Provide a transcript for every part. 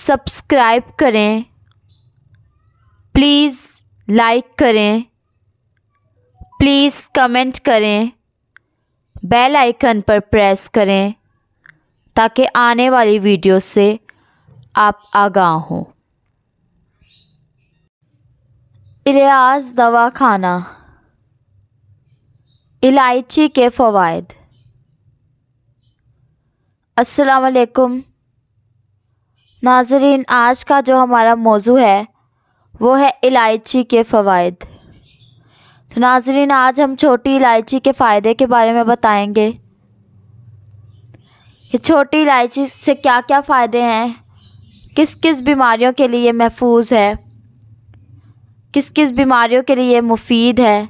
Subscribe کریں، please like کریں، please comment کریں، بیل آئیکن پر پریس کریں تاکہ آنے والی ویڈیو سے آپ آگاہ ہوں۔ الیاس دوا خانہ، الائچی کے فوائد۔ السلام علیکم ناظرین، آج کا جو ہمارا موضوع ہے وہ ہے الائچی کے فوائد۔ تو ناظرین، آج ہم چھوٹی الائچی کے فائدے کے بارے میں بتائیں گے کہ چھوٹی الائچی سے کیا کیا فائدے ہیں، کس کس بیماریوں کے لیے محفوظ ہے، کس کس بیماریوں کے لیے مفید ہے۔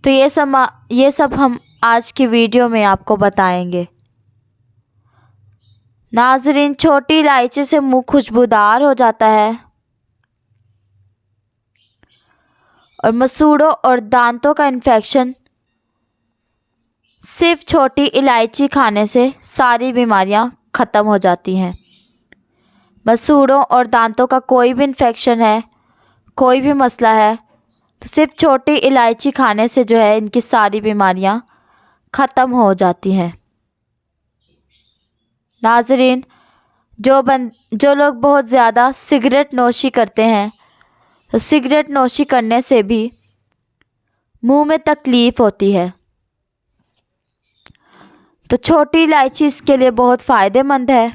تو یہ سب ہم آج کی ویڈیو میں آپ کو بتائیں گے۔ ناظرین، چھوٹی الائچی سے منہ خوشبودار ہو جاتا ہے اور مسوڑوں اور دانتوں کا انفیکشن صرف چھوٹی الائچی کھانے سے ساری بیماریاں ختم ہو جاتی ہیں۔ مسوڑوں اور دانتوں کا کوئی بھی انفیکشن ہے، کوئی بھی مسئلہ ہے، تو صرف چھوٹی الائچی کھانے سے جو ہے ان کی ساری بیماریاں ختم ہو جاتی ہیں۔ ناظرین، جو لوگ بہت زیادہ سگریٹ نوشی کرتے ہیں تو سگریٹ نوشی کرنے سے بھی منہ میں تکلیف ہوتی ہے، تو چھوٹی الائچی اس کے لیے بہت فائدہ مند ہے۔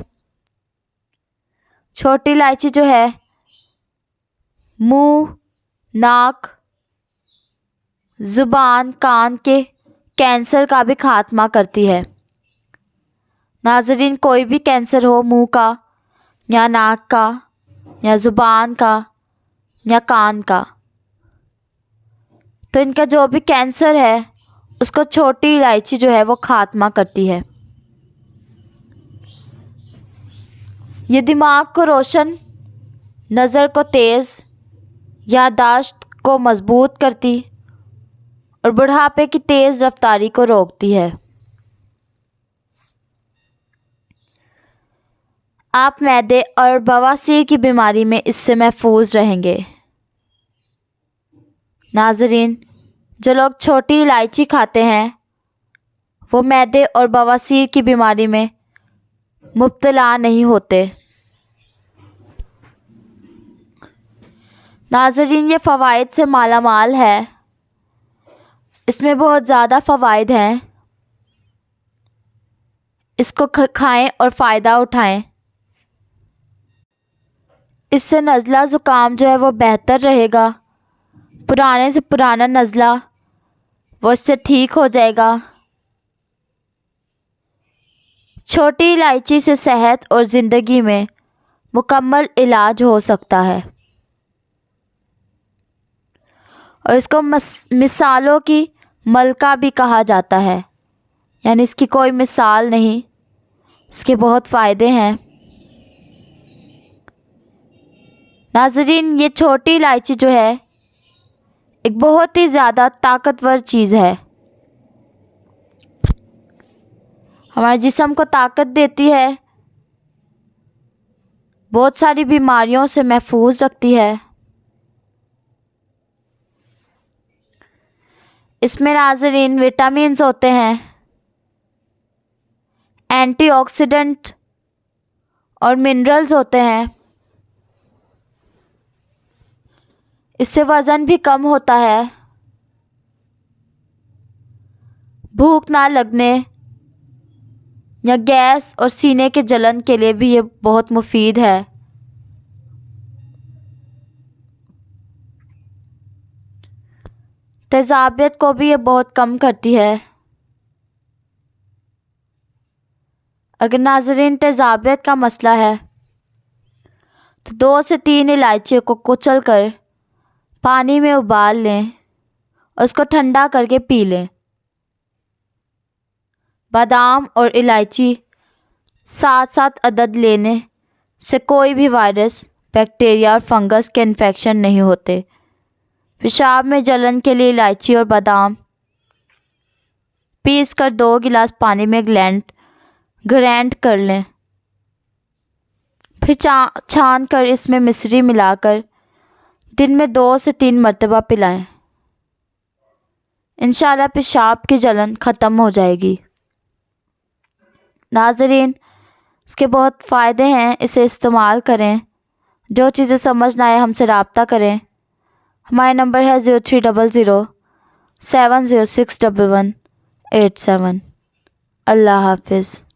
چھوٹی الائچی جو ہے منہ، ناک، زبان، کان کے کینسر کا بھی خاتمہ کرتی ہے۔ ناظرین، کوئی بھی کینسر ہو منہ کا یا ناک کا یا زبان کا یا کان کا، تو ان کا جو بھی کینسر ہے اس کو چھوٹی الائچی جو ہے وہ خاتمہ کرتی ہے۔ یہ دماغ کو روشن، نظر کو تیز، یادداشت کو مضبوط کرتی اور بڑھاپے کی تیز رفتاری کو روکتی ہے۔ آپ معدے اور بواسیر کی بیماری میں اس سے محفوظ رہیں گے۔ ناظرین، جو لوگ چھوٹی الائچی کھاتے ہیں وہ معدے اور بواسیر کی بیماری میں مبتلا نہیں ہوتے۔ ناظرین، یہ فوائد سے مالا مال ہے، اس میں بہت زیادہ فوائد ہیں، اس کو کھائیں اور فائدہ اٹھائیں۔ اس سے نزلہ زکام جو ہے وہ بہتر رہے گا، پرانے سے پرانا نزلہ وہ اس سے ٹھیک ہو جائے گا۔ چھوٹی الائچی سے صحت اور زندگی میں مکمل علاج ہو سکتا ہے، اور اس کو مثالوں کی ملکہ بھی کہا جاتا ہے، یعنی اس کی کوئی مثال نہیں، اس کے بہت فائدے ہیں۔ ناظرین، یہ چھوٹی الائچی جو ہے ایک بہت ہی زیادہ طاقتور چیز ہے، ہمارے جسم کو طاقت دیتی ہے، بہت ساری بیماریوں سے محفوظ رکھتی ہے۔ اس میں ناظرین وٹامنز ہوتے ہیں، اینٹی آکسیڈنٹ اور منرلز ہوتے ہیں۔ اس سے وزن بھی کم ہوتا ہے، بھوک نہ لگنے یا گیس اور سینے کے جلن کے لیے بھی یہ بہت مفید ہے۔ تیزابیت کو بھی یہ بہت کم کرتی ہے۔ اگر ناظرین تیزابیت کا مسئلہ ہے تو 2 سے 3 الائچیوں کو کچل کر پانی میں ابال لیں اور اس کو ٹھنڈا کر کے پی لیں۔ بادام اور الائچی 7 عدد لینے سے کوئی بھی وائرس، بیکٹیریا اور فنگس کے انفیکشن نہیں ہوتے۔ پیشاب میں جلن کے لیے الائچی اور بادام پیس کر 2 گلاس پانی میں گرینڈ کر لیں، پھر چھان کر اس میں مصری ملا کر دن میں 2 سے 3 مرتبہ پلائیں۔ انشاءاللہ پیشاب کی جلن ختم ہو جائے گی۔ ناظرین، اس کے بہت فائدے ہیں، اسے استعمال کریں۔ جو چیزیں سمجھ نہ آئے ہم سے رابطہ کریں۔ ہمارا نمبر ہے 0300 7061187۔ اللہ حافظ۔